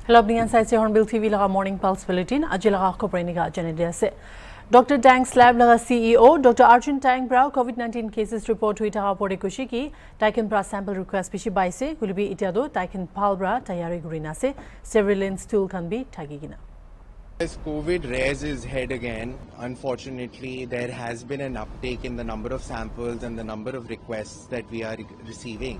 Hello, HornbillTV laga morning pulse bulletin. Aji laga khobrai ga janide ase. Dr. Tang's lab laga CEO Dr. Arjun Tang Brow COVID-19 cases report hui thaga pore kushi ki taiken pra sample request bishi baise gulibi itiado taiken palbra tayari gurina se surveillance tool can be tagigina. As COVID rears its head again, unfortunately, there has been an uptake in the number of samples and the number of requests that we are receiving.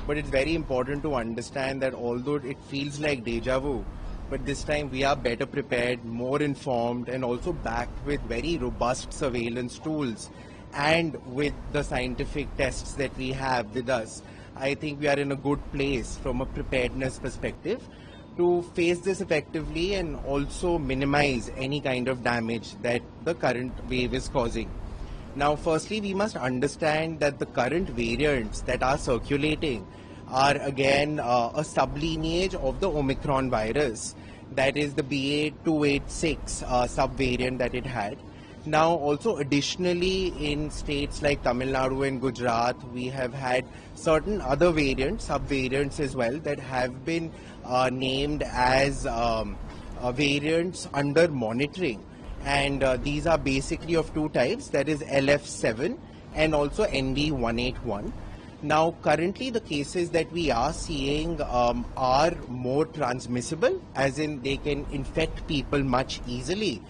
But it's very important to understand that although it feels like deja vu, but this time we are better prepared, more informed, and also backed with very robust surveillance tools and with the scientific tests that we have with us. I think we are in a good place from a preparedness perspective to face this effectively and also minimize any kind of damage that the current wave is causing. Now, firstly, we must understand that the current variants that are circulating are again a sublineage of the Omicron virus, that is the BA.286 subvariant that it had. Now, also additionally, in states like Tamil Nadu and Gujarat, we have had certain other variants, subvariants as well, that have been named as variants under monitoring. And these are basically of two types, that is LF7 and also ND181. Now, currently the cases that we are seeing are more transmissible, as in they can infect people much easily.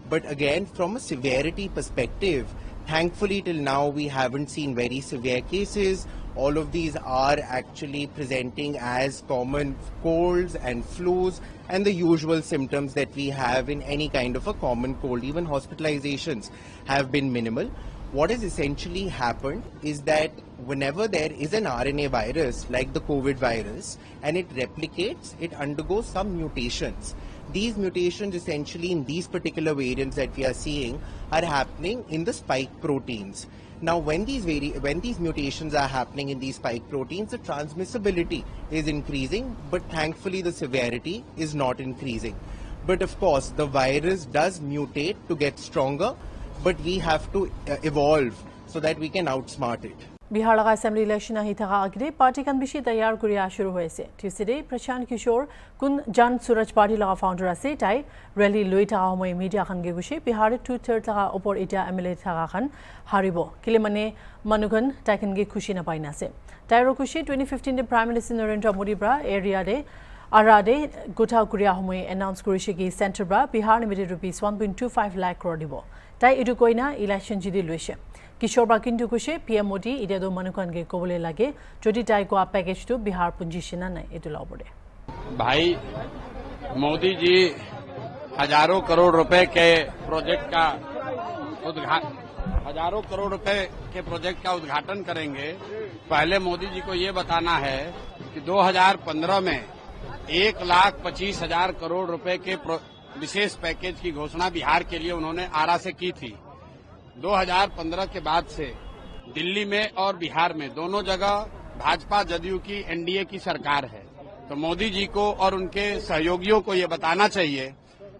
But again, from a severity perspective, thankfully till now we haven't seen very severe cases. All of these are actually presenting as common colds and flus and the usual symptoms that we have in any kind of a common cold. Even hospitalizations have been minimal. What has essentially happened is that whenever there is an RNA virus like the COVID virus and it replicates, it undergoes some mutations. These mutations essentially in these particular variants that we are seeing are happening in the spike proteins. Now, when these mutations are happening in these spike proteins, the transmissibility is increasing, but thankfully the severity is not increasing. But of course, the virus does mutate to get stronger, but we have to evolve so that we can outsmart it. Bihar laga assembly election ahi thaga agre party kan bishi tayar kuriya shuru hoise. Tuesday Prashant Kishore kun Jan Suraj party laga founder ase tai rally loi thaga homoy media khan ge gushi Bihar 2/3 laga opor eta MLA thaga khan haribo kilemane manugan taiken ge khushi na paina ase. Tairo khushi 2015 de Prime Minister Narendra Modi bra area de Arade Gota Kuriya homoy announce kurishi ki center bra Bihar limited rupees 1.25 lakh crore dibo. Tai edu koina election jidi loise. Kishore Bakindu kushe PM Modi idedo manukan ge kobole lage jodi tai ko package to Bihar punji shina nai etula obode. भाई मोदी जी हजारों करोड़ रुपए के project का उद्घाटन करेंगे। पहले मोदी जी को ये बताना है कि 2015 में 1,25,000 करोड़ रुपए के विशेष पैकेज की घोषणा बिहार के लिए उन्होंने आरा से की थी। 2015 के बाद से दिल्ली में और बिहार में दोनों जगह भाजपा जदयू की एनडीए की सरकार है। तो मोदी जी को और उनके सहयोगियों को ये बताना चाहिए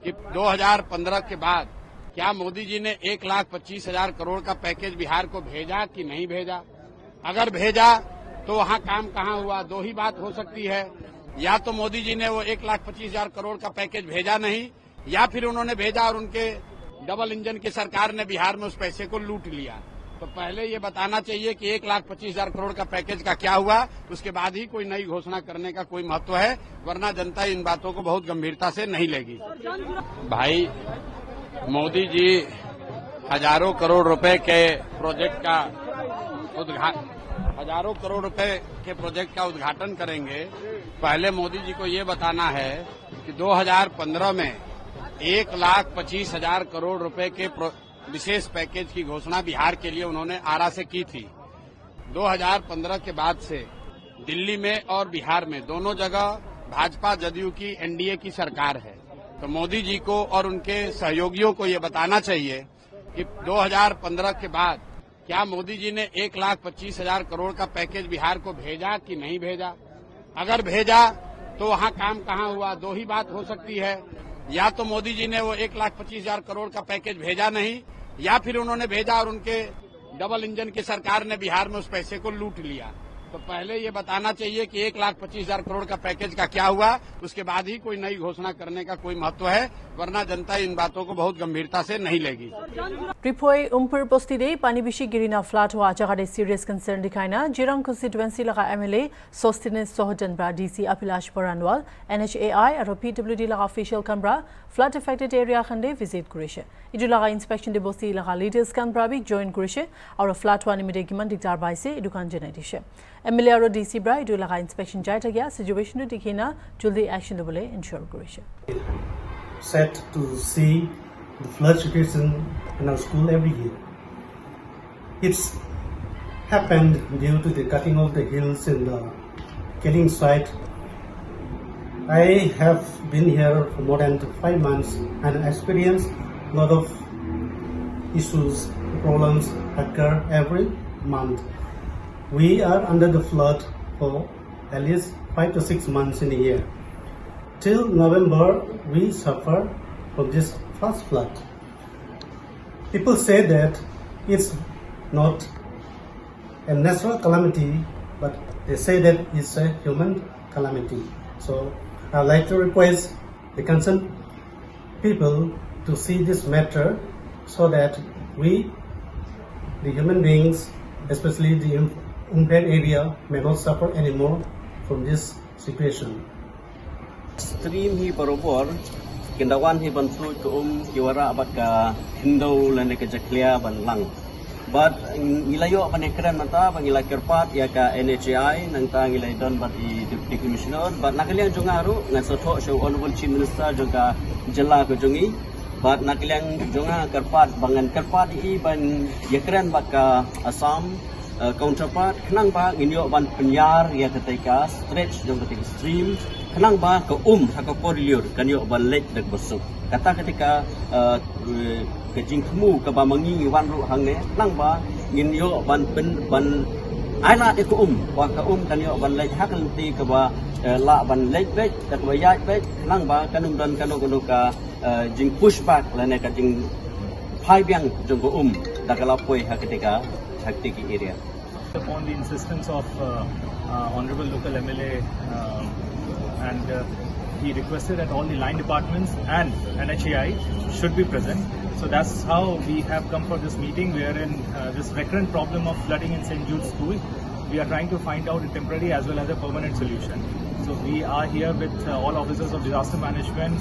कि 2015 के बाद क्या मोदी जी ने 1,25,000 करोड़ का पैकेज बिहार को भेजा कि नहीं भेजा। अगर भेजा तो वहाँ काम कहाँ हुआ। दो ही बात हो सकती है, या तो मोदी जी ने वो 1,25,000 करोड़ का पैकेज भेजा नहीं, या फिर उन्होंने भेजा और उनके डबल इंजन की सरकार ने बिहार में उस पैसे को लूट लिया। तो पहले ये बताना चाहिए कि 1,25,000 करोड़ का पैकेज का क्या हुआ, उसके बाद ही कोई नई घोषणा करने का कोई महत्व है, वरना जनता इन बातों को बहुत गंभीरता से नहीं लेगी। भाई मोदी जी हजारों करोड़ रुपए के प्रोजेक्ट का उद्घाटन करेंगे। पहले मोदी जी को ये बताना है कि 2015 में 1,25,000 करोड़ रुपए के विशेष पैकेज की घोषणा बिहार के लिए उन्होंने आरा से की थी। 2015 के बाद से दिल्ली में और बिहार में दोनों जगह भाजपा जदयू की एनडीए की सरकार है। तो मोदी जी को और उनके सहयोगियों को ये बताना चाहिए कि 2015 के बाद क्या मोदी जी ने 1,25,000 करोड़ का पैकेज बिहार को भेजा कि नहीं भेजा। अगर भेजा तो वहाँ काम कहाँ हुआ। दो ही बात हो सकती है, या तो मोदी जी ने वो 1,25,000 करोड़ का पैकेज भेजा नहीं, या फिर उन्होंने भेजा और उनके डबल इंजन की सरकार ने बिहार में उस पैसे को लूट लिया। तो पहले ये बताना चाहिए कि 1,25,000 करोड़ का पैकेज का क्या हुआ, उसके बाद ही कोई नई घोषणा करने का कोई महत्व है, वरना जनता इन बातों को बहुत गंभीरता से नहीं लेगी। Tripoi umpur posti de pani bishi girina flat wa jagade serious concern dikhaina Jirang constituency laga MLA Sostines Sohojan bra DC Apilash Paranwal NHAI aro PWD laga official kanbra flood affected area khande visit kurishe idu laga inspection de bosti laga leaders kanbra bi join kurishe aro flat wa nimide giman diktar baise idu kan janai dishe MLA aro DC bra idu laga inspection jai tagya situation tu dikhina juldi action lebole ensure kurishe set to see the flood situation in our school every year. It's happened due to the cutting of the hills in the killing site. I have been here for more than 5 months and experienced a lot of issues, problems occur every month. We are under the flood for at least 5 to 6 months in a year. Till November, we suffer from this first flood. People say that it's not a natural calamity, but they say that it's a human calamity. So I'd like to request the concerned people to see this matter so that we, the human beings, especially the impaired area, may not suffer anymore from this situation. Stream hi barobor kindawan hi bantu kiwara abat ka Hindu lane ke jaklia ban lang but ngilayo panekran mata pangila kerpat ya ka NHAI nang ta ngilay don bat I deputy commissioner but nakaliang jongaru ngan sotho so honorable chief minister juga jela ko jongi but nakaliang jonga kerpat bangan kerpat I ban yakran bat ka Assam counterpart kenang ba nginyo ban penyar ya ketika stretch jong ketika stream kenang ba ke haka koriliur kanyo ban lek dak besuk kata ketika ke jingkmu ke ba mangi wan ru hang ne kenang ba nginyo ban aila de ke wa ke kanyo ban lek hak lenti ke ba la ban lek bek dak ba yai bek kenang ba kanum dan kanu ka jing push back lane ka jing phai biang jong ko dak lapoi hak ketika Phek area. Upon the insistence of Honorable Local MLA and he requested that all the line departments and NHAI should be present. So that's how we have come for this meeting wherein this recurrent problem of flooding in St. Jude's School, we are trying to find out a temporary as well as a permanent solution. So we are here with all officers of disaster management,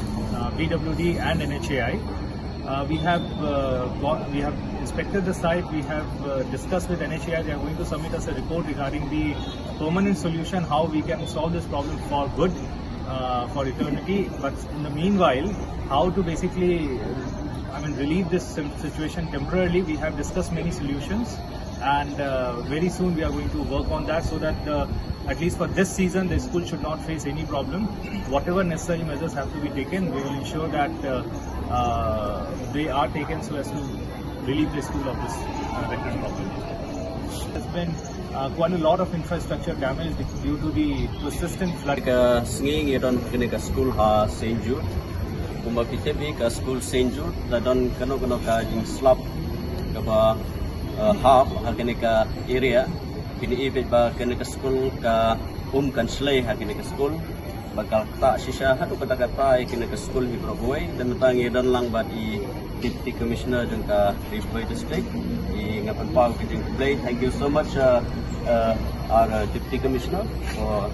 PWD and NHAI. We have inspected the site. We have discussed with NHAI. They are going to submit us a report regarding the permanent solution, how we can solve this problem for good, for eternity. But in the meanwhile, how to basically, relieve this situation temporarily. We have discussed many solutions, and very soon we are going to work on that so that at least for this season, the school should not face any problem. Whatever necessary measures have to be taken, we will ensure that they are taken so as to relieve the school of this recurrent problem. There has been quite a lot of infrastructure damage due to the persistent flood. Singing it on the school St. Jude. Kumapitebi ka school St. Jude. Ladon kano ka jing slab kaba half ka area. Piniipit ba ka school ka kan slay ka school. Bakal tak sisa hatu kata-kata ka school hi Proboy dan tangi dan lang ba I Deputy Commissioner jeng ka Recruitment district I ngapan pau kijing play. Thank you so much our Deputy Commissioner for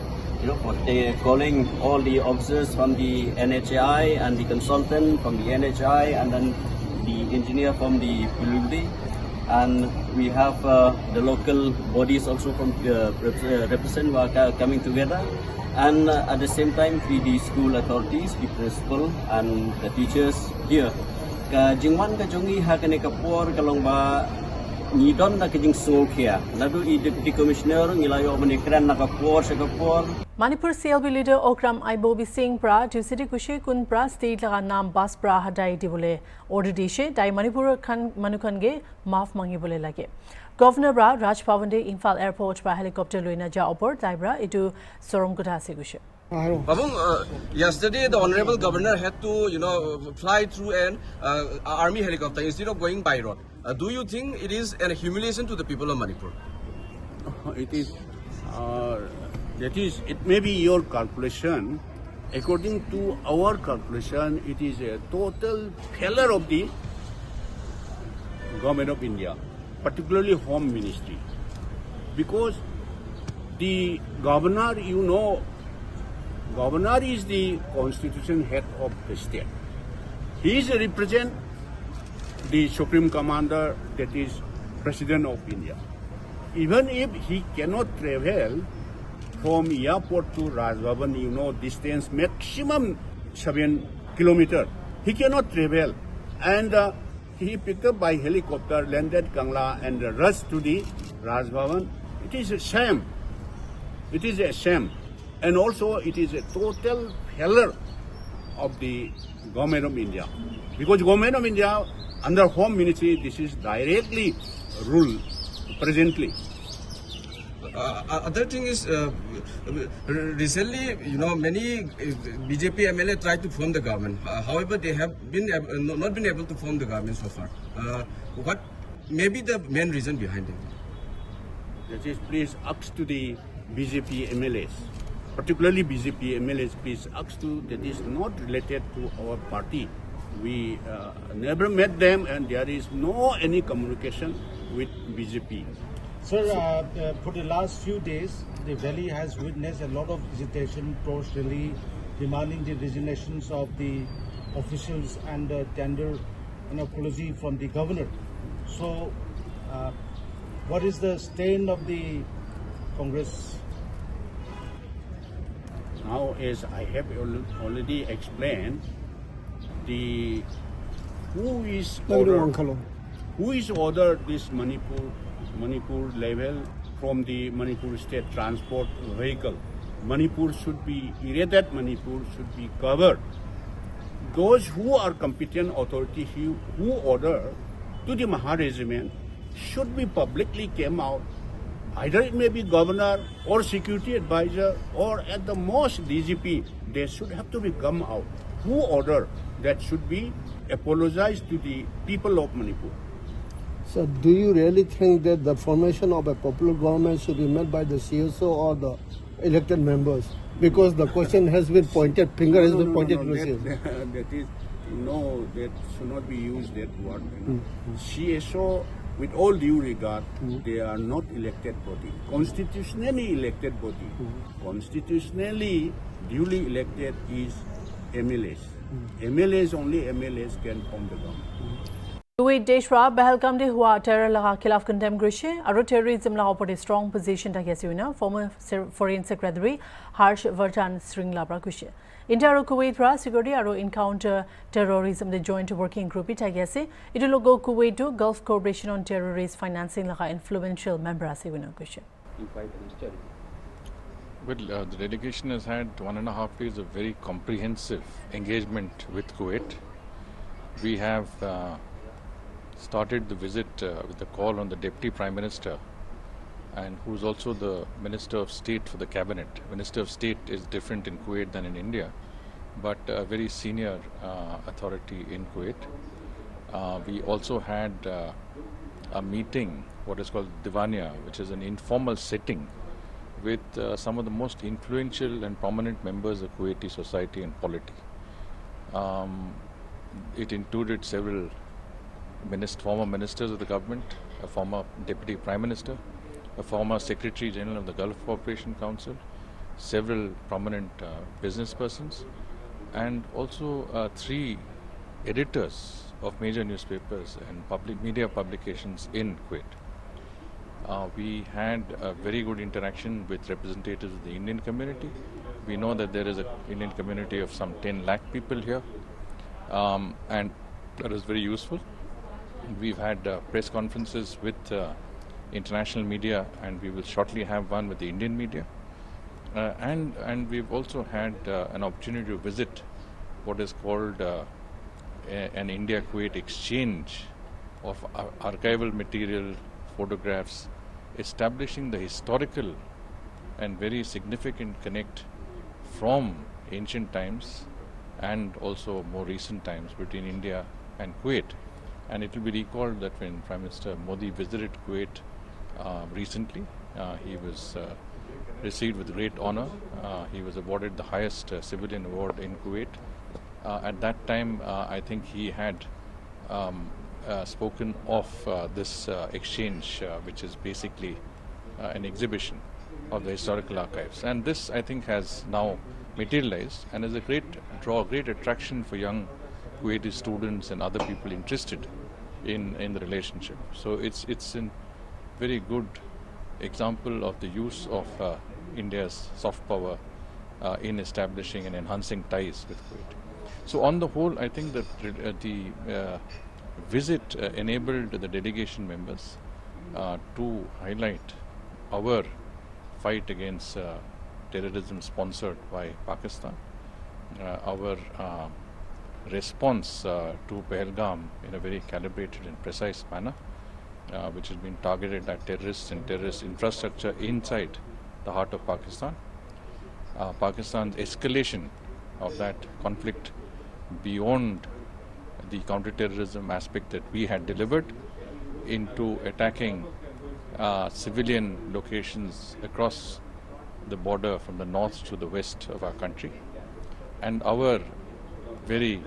calling all the officers from the NHAI and the consultant from the NHAI and then the engineer from the PWD. And we have the local bodies also from represent coming together. And at the same time, the school authorities, the principal and the teachers here. Ka jingwan ka jongi ha ka kapor kalong ba ni don na kijing sokya. Nadu I Deputy Commissioner ngilayo manikran na kapor sa kapor. Manipur CLB leader Okram Aibobi Singh pra City Kushi kun pra state laga naam bas pra hadai dibole order dishe dai Manipur khan manukan ge maaf mangi bole lage. Governor Bra Raj Bhavan de Imphal Airport by helicopter loina ja opor Daibra itu Sorom Kutha Segushe. Yesterday the Honorable Governor had to fly through an army helicopter instead of going by road. Do you think it is a humiliation to the people of Manipur? It is That is, it may be your calculation. According to our calculation, it is a total failure of the Government of India, particularly Home Ministry. Because the governor, governor is the constitution head of the state. He is represent the Supreme Commander, that is President of India. Even if he cannot travel from airport to Raj Bhavan, distance maximum 7 kilometers, he cannot travel. And he picked up by helicopter, landed Kangla and rushed to the Raj Bhavan. It is a shame. It is a shame. And also it is a total failure of the Government of India. Because Government of India, under Home Ministry, this is directly ruled presently. Other thing is, recently, many BJP MLA tried to form the government. However, they have not been able to form the government so far. What may be the main reason behind it? That is, please ask to the BJP MLAs, particularly BJP MLAs, please ask to, that is not related to our party. We never met them and there is no any communication with BJP. Sir, for the last few days, the valley has witnessed a lot of visitation post-Delhi, demanding the resignations of the officials and tender an apology from the governor. So, what is the stand of the Congress? Now, as I have already explained, who is ordered this Manipur level from the Manipur state transport vehicle. Manipur should be, irradiated Manipur should be covered. Those who are competent authority who order to the Maha regiment should be publicly came out. Either it may be governor or security advisor or at the most DGP, they should have to be come out. Who order that should be apologized to the people of Manipur. So do you really think that the formation of a popular government should be made by the CSO or the elected members? Because the question has been pointed, finger has been pointed to the CSO. That is, that should not be used, that word. CSO, with all due regard, they are not elected body. Constitutionally elected body. Constitutionally duly elected is MLAs. MLAs, only MLAs can form the government. Kuwait Deshra Pahalgam de hua terror laga khilaf condemn grishe aro terrorism laga upor strong position ta gesina former foreign secretary Harsh Vardhan Sringla pra grishe India aro Kuwait ra security aro encounter terrorism the joint working group ta gese itu logo Kuwait to Gulf Corporation on Terrorist Financing laga influential member ase wina grishe. Well, the delegation has had 1.5 days of very comprehensive engagement with Kuwait. We have started the visit with a call on the Deputy Prime Minister, and who's also the Minister of State for the Cabinet. Minister of State is different in Kuwait than in India, but a very senior authority in Kuwait. We also had a meeting, what is called Divania, which is an informal setting with some of the most influential and prominent members of Kuwaiti society and polity. It included several former ministers of the government, a former deputy prime minister, a former secretary general of the Gulf Cooperation Council, several prominent business persons, and also 3 editors of major newspapers and public media publications in Kuwait. We had a very good interaction with representatives of the Indian community. We know that there is an Indian community of some 10 lakh people here, and that is very useful. We've had press conferences with international media, and we will shortly have one with the Indian media. And we've also had an opportunity to visit what is called an India-Kuwait exchange of archival material, photographs, establishing the historical and very significant connect from ancient times and also more recent times between India and Kuwait. And it will be recalled that when Prime Minister Modi visited Kuwait recently, he was received with great honor. He was awarded the highest civilian award in Kuwait. At that time, I think he had spoken of this exchange, which is basically an exhibition of the historical archives. And this, I think, has now materialized and is a great draw, great attraction for young Kuwaiti students and other people interested in the relationship. So it's a very good example of the use of India's soft power in establishing and enhancing ties with Kuwait. So on the whole, I think that the visit enabled the delegation members to highlight our fight against terrorism sponsored by Pakistan, our response to Pentagon in a very calibrated and precise manner, which has been targeted at terrorists and terrorist infrastructure inside the heart of Pakistan. Pakistan's escalation of that conflict beyond the counterterrorism aspect that we had delivered into attacking civilian locations across the border from the north to the west of our country, and our very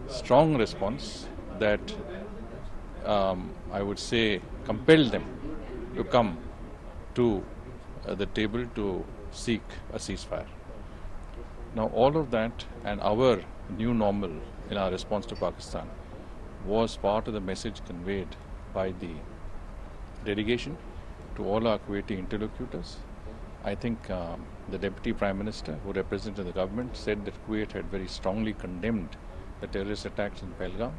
strong response that I would say compelled them to come to the table to seek a ceasefire. Now all of that and our new normal in our response to Pakistan was part of the message conveyed by the delegation to all our Kuwaiti interlocutors. I think the Deputy Prime Minister, who represented the government, said that Kuwait had very strongly condemned the terrorist attacks in Pentagon.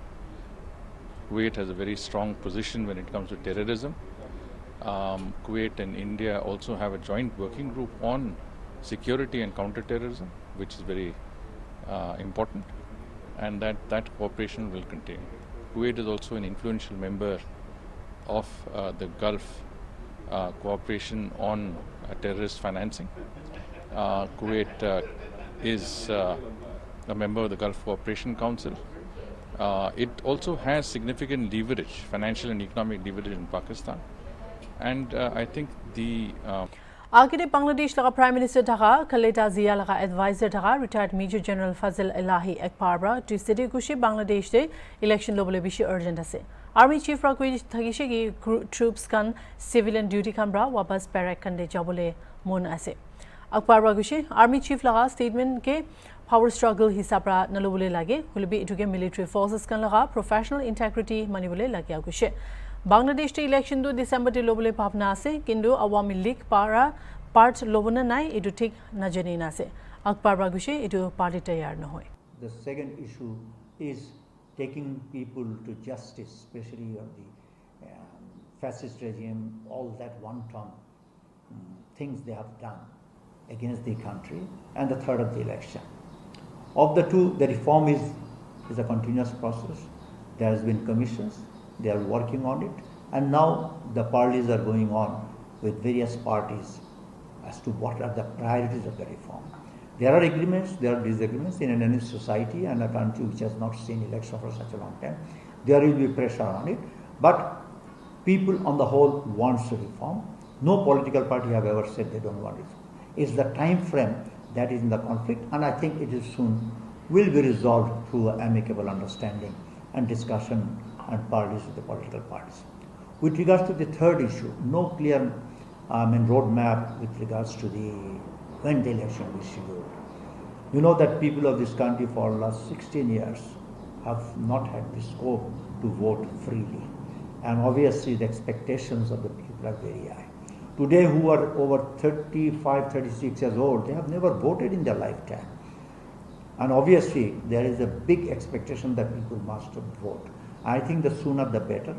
Kuwait has a very strong position when it comes to terrorism. Kuwait and India also have a joint working group on security and counterterrorism, which is very important, and that cooperation will continue. Kuwait is also an influential member of the Gulf cooperation on terrorist financing. Kuwait is a member of the Gulf Cooperation Council. It also has significant leverage, financial and economic leverage in Pakistan. And I think the Agade Bangladesh laga Prime Minister Dhaka, Khaleda Zia laga Advisor Dhaka, Retired Major General Fazil Elahi Ekparbra, to City Kushi Bangladesh de election lobole bishi urgent ase. Army Chief Rakwi Thagishegi troops kan civilian duty kambra wapas barrack kan de jabole mon ase. Ekparbra Kushi Army Chief laga statement ke power struggle hisabra nalobole lage, hulbi ituke military forces kan laga professional integrity manibole lage agushe. Bangladesh te election do December te lobole bhavna ase kindu Awami League para part lobona nai edu thik na jani na ase. Ekparbra Kushi edu party tayar na hoy. The second issue is taking people to justice, especially of the fascist regime, all that wanton things they have done against the country, and the third of the election. Of the two, the reform is a continuous process. There has been commissions, they are working on it, and now the parleys are going on with various parties as to what are the priorities of the reform. There are agreements, there are disagreements in any society and a country which has not seen election for such a long time. There will be pressure on it, but people on the whole want a reform. No political party have ever said they don't want it. It's the time frame that is in the conflict, and I think it is soon will be resolved through amicable understanding and discussion and parties with the political parties. With regards to the third issue, no clear roadmap with regards to when the election will be scheduled. You know that people of this country for the last 16 years have not had the scope to vote freely. And obviously the expectations of the people are very high. Today, who are over 35, 36 years old, they have never voted in their lifetime. And obviously there is a big expectation that people must vote. I think the sooner the better.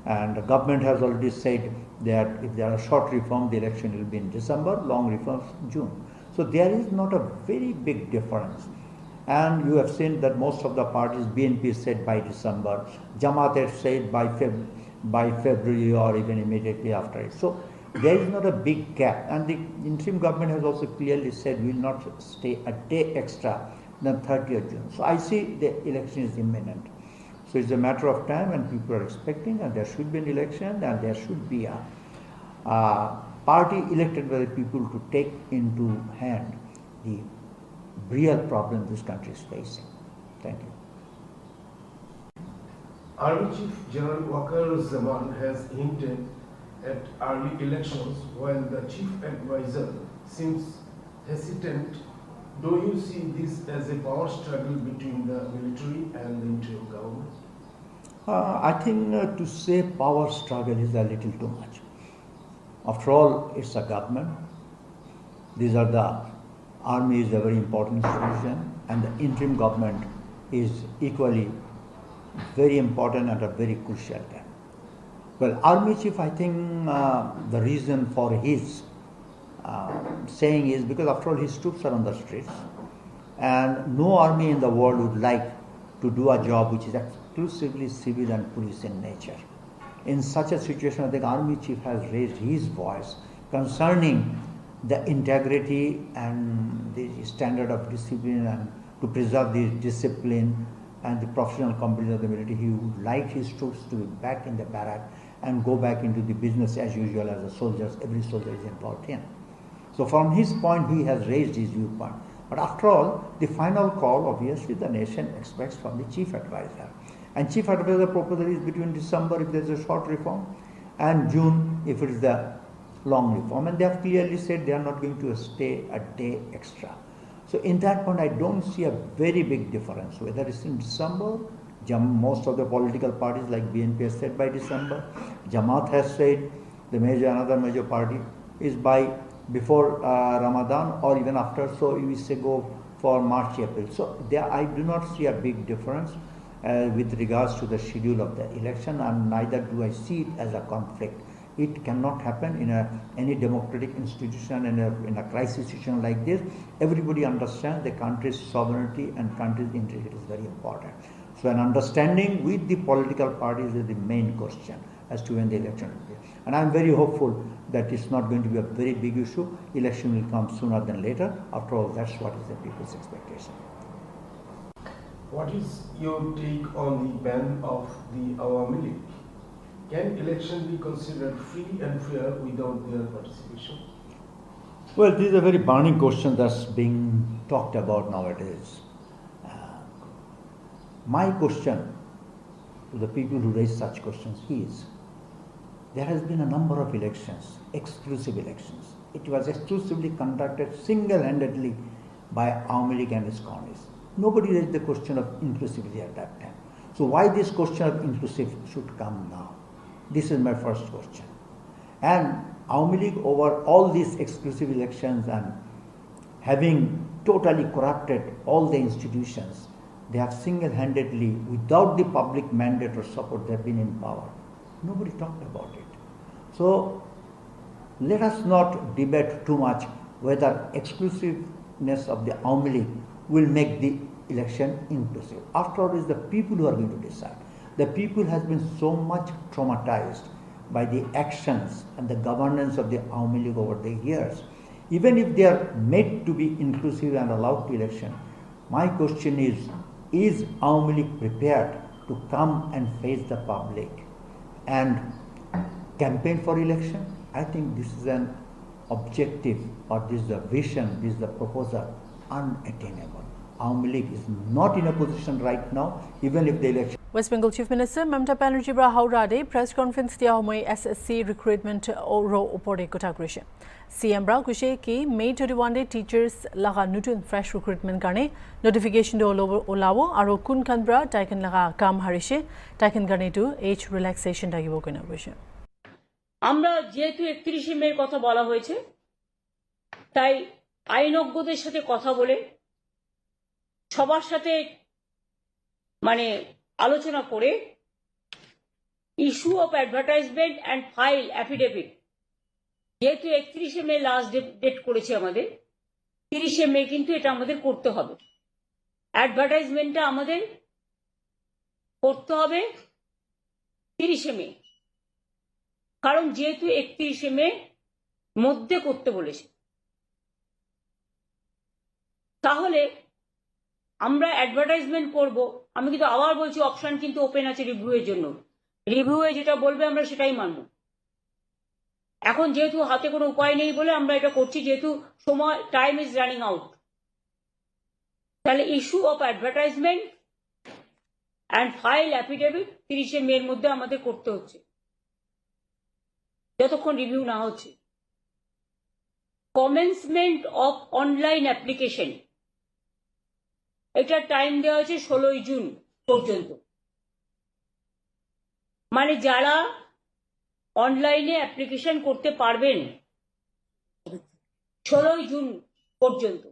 And the government has already said that if there are short reforms, the election will be in December, long reforms in June. So there is not a very big difference. And you have seen that most of the parties, BNP said by December, Jamaat has said by February or even immediately after it. So there is not a big gap. And the interim government has also clearly said we will not stay a day extra than 30th June. So I see the election is imminent. So it's a matter of time, and people are expecting, and there should be an election, and there should be a party elected by the people to take into hand the real problem this country is facing. Thank you. Army Chief General Wakar Zaman has hinted at early elections while the Chief Advisor seems hesitant. Do you see this as a power struggle between the military and the interim government? I think to say power struggle is a little too much. After all, it's a government. These are the army is a very important institution, and the interim government is equally very important at a very crucial time. Well, Army Chief, I think the reason for his saying is because after all his troops are on the streets, and no army in the world would like to do a job which is exclusively civil and police in nature. In such a situation, I think Army Chief has raised his voice concerning the integrity and the standard of discipline, and to preserve the discipline and the professional competence of the military. He would like his troops to be back in the barrack and go back into the business as usual as the soldiers, every soldier is involved in. So from his point, he has raised his viewpoint. But after all, the final call, obviously, the nation expects from the Chief Advisor. And Chief Advisor proposal is between December if there is a short reform, and June if it is the long reform. And they have clearly said they are not going to stay a day extra. So in that point, I don't see a very big difference. Whether it's in December, most of the political parties like BNP has said by December, Jamaat has said, another major party is by before Ramadan or even after, so we say go for March, April. So there I do not see a big difference with regards to the schedule of the election, and neither do I see it as a conflict. It cannot happen in any democratic institution, in a crisis situation like this. Everybody understands the country's sovereignty and country's integrity is very important. So an understanding with the political parties is the main question as to when the election will be. And I'm very hopeful that it's not going to be a very big issue. Election will come sooner than later. After all, that's what is the people's expectation. What is your take on the ban of the Awami League? Can election be considered free and fair without their participation? Well, this is a very burning question that's being talked about nowadays. My question to the people who raise such questions is, there has been a number of elections, exclusive elections. It was exclusively conducted single-handedly by Awami League and its cronies. Nobody raised the question of inclusivity at that time. So why this question of inclusive should come now? This is my first question. And Awami League, over all these exclusive elections and having totally corrupted all the institutions, they have single-handedly, without the public mandate or support, they have been in power. Nobody talked about it. So let us not debate too much whether exclusiveness of the Awami League will make the election inclusive. After all, it is the people who are going to decide. The people has been so much traumatized by the actions and the governance of the Awami League over the years. Even if they are made to be inclusive and allowed to election, my question is Awami League prepared to come and face the public and campaign for election? I think this is an objective, or this is a vision, this is a proposal unattainable. Awami League is not in a position right now, even if the election. West Bengal Chief Minister Mamata Banerjee bra Haurade press conference dia homoy SSC recruitment ro opore kotha korise. CM bra kushe ki May 21 day teachers laga nutun fresh recruitment karne notification do olabo aro kun khan bra taiken laga kam harise taiken karne to age relaxation dagibo kona koise. আমরা যেহেতু 31 মে কথা বলা হয়েছে, তাই আইনজ্ঞদের সাথে কথা বলে সবার সাথে মানে আলোচনা করে issue of advertisement and file affidavit, যেহেতু 31 মে লাস্ট ডেট করেছে আমাদের, 30 মে কিন্তু এটা আমাদের করতে হবে। অ্যাডভার্টাইজমেন্টটা আমাদের করতে হবে 30 মে, কারণ যেহেতু 31 মে মধ্যে করতে বলেছে, তাহলে আমরা অ্যাডভার্টাইজমেন্ট করব। আমি কিন্তু আবার বলছি, অপশন কিন্তু ওপেন আছে রিভিউয়ের জন্য। রিভিউয়ে যেটা বলবে আমরা সেটাই মানব। এখন যেহেতু হাতে কোনো উপায় নেই বলে আমরা এটা করছি, যেহেতু সময় টাইম ইজ রানিং আউট, তাহলে issue of advertisement and file affidavit 30শে মের মধ্যে আমাদের করতে হচ্ছে, যতক্ষণ রিভিউ না হচ্ছে। কমেন্সমেন্ট অফ অনলাইন অ্যাপ্লিকেশন, এটা টাইম দেওয়া হয়েছে 16ই জুন পর্যন্ত। মানে যারা অনলাইনে অ্যাপ্লিকেশন করতে পারবেন 16ই জুন পর্যন্ত।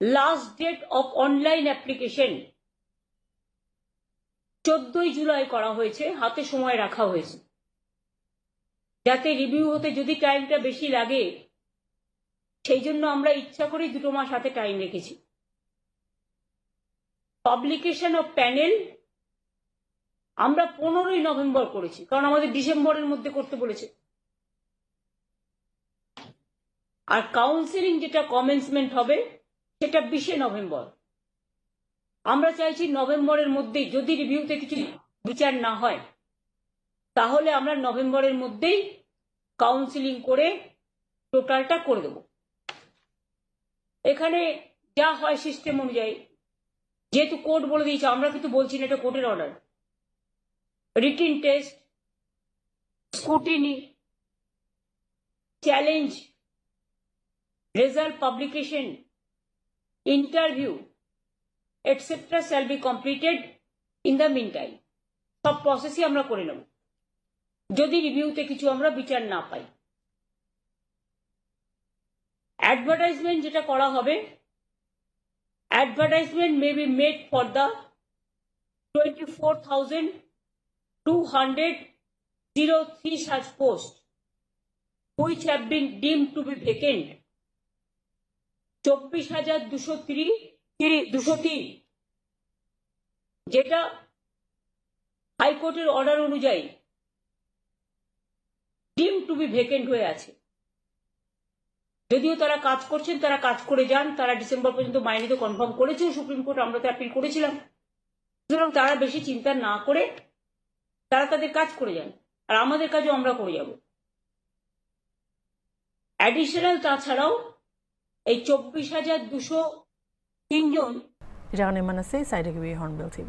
Last date of online application 14ই জুলাই করা হয়েছে, হাতে সময় রাখা হয়েছে, যাতে রিভিউ হতে যদি টাইমটা বেশি লাগে, সেই জন্য আমরা ইচ্ছা করে 2 মাস হাতে টাইম রেখেছি। পাবলিকেশন অফ প্যানেল আমরা 15ই নভেম্বর করেছি, কারণ আমাদের ডিসেম্বরের মধ্যে করতে বলেছে। আর কাউন্সিলিং যেটা কমেন্সমেন্ট হবে সেটা 20শে নভেম্বর। আমরা চাইছি নভেম্বরের মধ্যেই, যদি রিভিউতে কিছু বিচার না হয় তাহলে আমরা নভেম্বরের মধ্যেই কাউন্সিলিং করে টোটালটা করে দেব। এখানে যা হয় সিস্টেম অনুযায়ী, যেহেতু কোর্ট বলে দিয়েছে, আমরা কিন্তু বলছি না, এটা কোর্টের order. Written test, scrutiny, challenge, result publication, interview etc. shall be completed in the meantime. সব প্রসেসই আমরা করে নেব যদি রিভিউতে কিছু আমরা বিচার না পাই। অ্যাডভার্টাইজমেন্ট যেটা করা হবে, advertisement may be made for the 24,203 such posts which have been deemed to be vacant। 24,203 যেটা হাইকোর্টের অর্ডার অনুযায়ী ডিম টু বি ভেকেন্ট হয়ে আছে। যদিও তারা কাজ করছেন, তারা কাজ করে যান, তারা ডিসেম্বর পর্যন্ত মাইনে তো কনফার্ম করেছে সুপ্রিম কোর্ট, আমরা তো অ্যাপিল করেছিলাম। সুতরাং তারা বেশি চিন্তা না করে তারা তাদের কাজ করে যান, আর আমাদের কাজও আমরা করে যাব। অ্যাডিশনাল তাছাড়াও এই 24,203 জন Iranian Manase, Side Hornbill TV.